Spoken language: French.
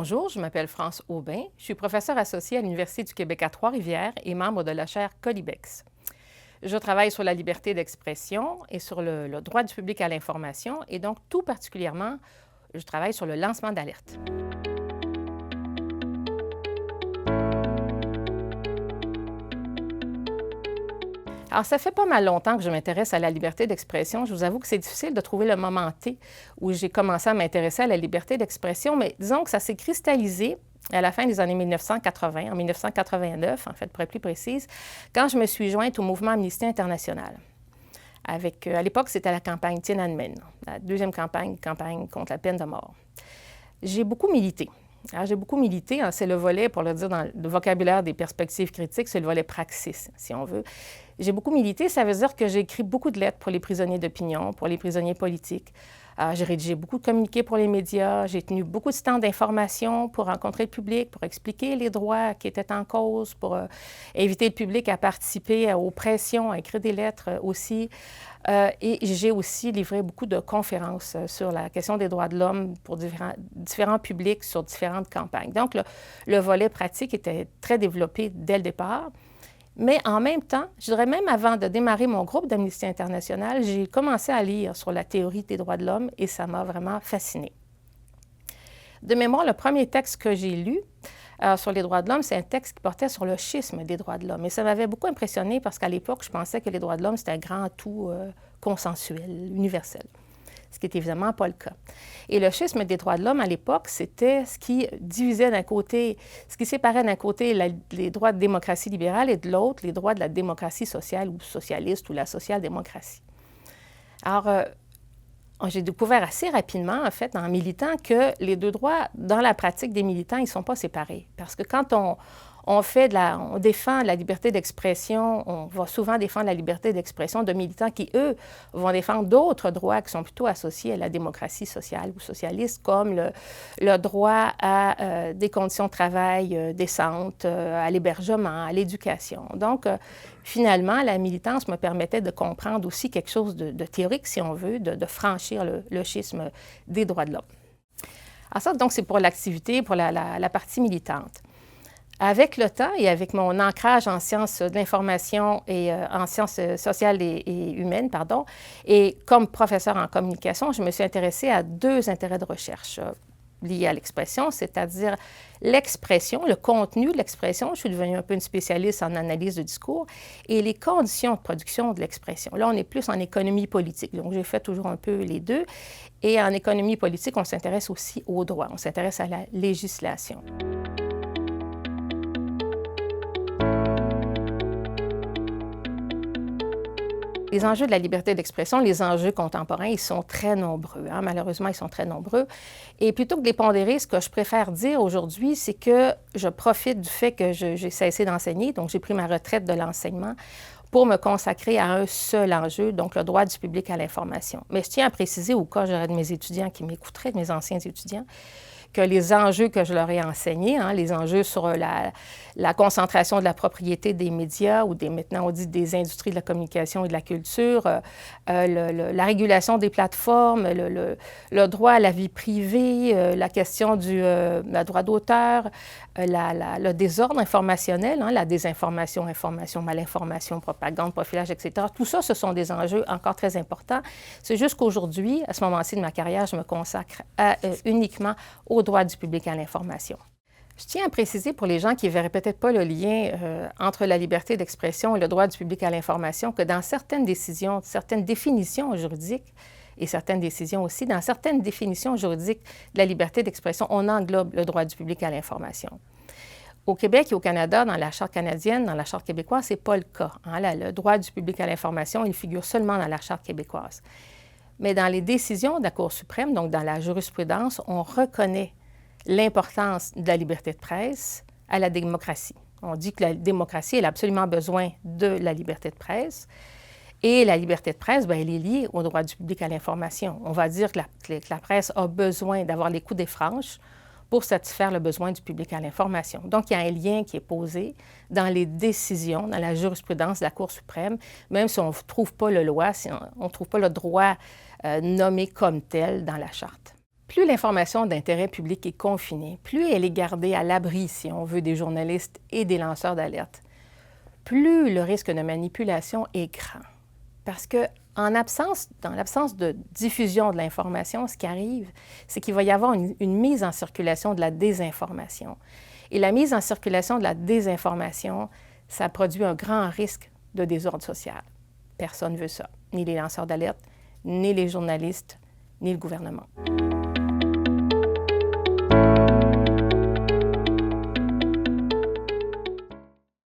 Bonjour, je m'appelle France Aubin. Je suis professeure associée à l'Université du Québec à Trois-Rivières et membre de la chaire Colibex. Je travaille sur la liberté d'expression et sur le droit du public à l'information et donc tout particulièrement, je travaille sur le lancement d'alerte. Alors, ça fait pas mal longtemps que je m'intéresse à la liberté d'expression. Je vous avoue que c'est difficile de trouver le moment T où j'ai commencé à m'intéresser à la liberté d'expression, mais disons que ça s'est cristallisé à la fin des années 1980, en 1989, en fait, pour être plus précise, quand je me suis jointe au mouvement Amnesty International. À l'époque, c'était la campagne Tiananmen, la deuxième campagne contre la peine de mort. J'ai beaucoup milité. Alors, j'ai beaucoup milité, hein, c'est le volet, pour le dire dans le vocabulaire des perspectives critiques, c'est le volet praxis, si on veut. J'ai beaucoup milité, ça veut dire que j'ai écrit beaucoup de lettres pour les prisonniers d'opinion, pour les prisonniers politiques. J'ai rédigé beaucoup de communiqués pour les médias, j'ai tenu beaucoup de stands d'information pour rencontrer le public, pour expliquer les droits qui étaient en cause, pour inviter le public à participer aux pressions, à écrire des lettres aussi. Et j'ai aussi livré beaucoup de conférences sur la question des droits de l'homme pour différents publics sur différentes campagnes. Donc, le volet pratique était très développé dès le départ. Mais en même temps, je dirais même avant de démarrer mon groupe d'Amnesty International, j'ai commencé à lire sur la théorie des droits de l'homme et ça m'a vraiment fascinée. De mémoire, le premier texte que j'ai lu sur les droits de l'homme, c'est un texte qui portait sur le schisme des droits de l'homme. Et ça m'avait beaucoup impressionné parce qu'à l'époque, je pensais que les droits de l'homme, c'était un grand tout consensuel, universel, ce qui n'est évidemment pas le cas. Et le schisme des droits de l'homme, à l'époque, c'était ce qui divisait d'un côté, ce qui séparait d'un côté les droits de démocratie libérale et de l'autre, les droits de la démocratie sociale ou socialiste ou la social-démocratie. Alors, j'ai découvert assez rapidement, en fait, en militant, que les deux droits, dans la pratique des militants, ils ne sont pas séparés. Parce que quand on défend la liberté d'expression, on va souvent défendre la liberté d'expression de militants qui, eux, vont défendre d'autres droits qui sont plutôt associés à la démocratie sociale ou socialiste, comme le droit à des conditions de travail décentes, à l'hébergement, à l'éducation. Donc, finalement, la militance me permettait de comprendre aussi quelque chose de théorique, si on veut, de franchir le schisme des droits de l'homme. Alors ça, donc, c'est pour l'activité, pour la partie militante. Avec le temps et avec mon ancrage en sciences de l'information et en sciences sociales et humaines, et comme professeure en communication, je me suis intéressée à deux intérêts de recherche liés à l'expression, c'est-à-dire l'expression, le contenu de l'expression. Je suis devenue un peu une spécialiste en analyse de discours et les conditions de production de l'expression. Là, on est plus en économie politique. Donc, j'ai fait toujours un peu les deux. Et en économie politique, on s'intéresse aussi au droit. On s'intéresse à la législation. Les enjeux de la liberté d'expression, les enjeux contemporains, ils sont très nombreux. Hein? Malheureusement, ils sont très nombreux. Et plutôt que de les pondérer, ce que je préfère dire aujourd'hui, c'est que je profite du fait que j'ai cessé d'enseigner, donc j'ai pris ma retraite de l'enseignement pour me consacrer à un seul enjeu, donc le droit du public à l'information. Mais je tiens à préciser, au cas où j'aurais de mes étudiants qui m'écouteraient, de mes anciens étudiants, que les enjeux que je leur ai enseignés, hein, les enjeux sur la concentration de la propriété des médias ou maintenant on dit des industries de la communication et de la culture, la régulation des plateformes, le droit à la vie privée, la question du droit d'auteur, le désordre informationnel, hein, la désinformation, information, malinformation, propagande, profilage, etc. Tout ça, ce sont des enjeux encore très importants. C'est juste qu'aujourd'hui, à ce moment-ci de ma carrière, je me consacre uniquement au droit du public à l'information. Je tiens à préciser pour les gens qui ne verraient peut-être pas le lien entre la liberté d'expression et le droit du public à l'information que dans certaines décisions, certaines définitions juridiques et certaines décisions aussi, dans certaines définitions juridiques de la liberté d'expression, on englobe le droit du public à l'information. Au Québec et au Canada, dans la Charte canadienne, dans la Charte québécoise, ce n'est pas le cas. Hein? Le droit du public à l'information, il figure seulement dans la Charte québécoise. Mais dans les décisions de la Cour suprême, donc dans la jurisprudence, on reconnaît l'importance de la liberté de presse à la démocratie. On dit que la démocratie, elle a absolument besoin de la liberté de presse. Et la liberté de presse, bien, elle est liée au droit du public à l'information. On va dire que la presse a besoin d'avoir les coups des franches pour satisfaire le besoin du public à l'information. Donc, il y a un lien qui est posé dans les décisions, dans la jurisprudence de la Cour suprême, même si on ne trouve pas le droit nommé comme tel dans la Charte. Plus l'information d'intérêt public est confinée, plus elle est gardée à l'abri, si on veut, des journalistes et des lanceurs d'alerte, plus le risque de manipulation est grand. Parce que dans l'absence de diffusion de l'information, ce qui arrive, c'est qu'il va y avoir une mise en circulation de la désinformation. Et la mise en circulation de la désinformation, ça produit un grand risque de désordre social. Personne ne veut ça, ni les lanceurs d'alerte, ni les journalistes, ni le gouvernement.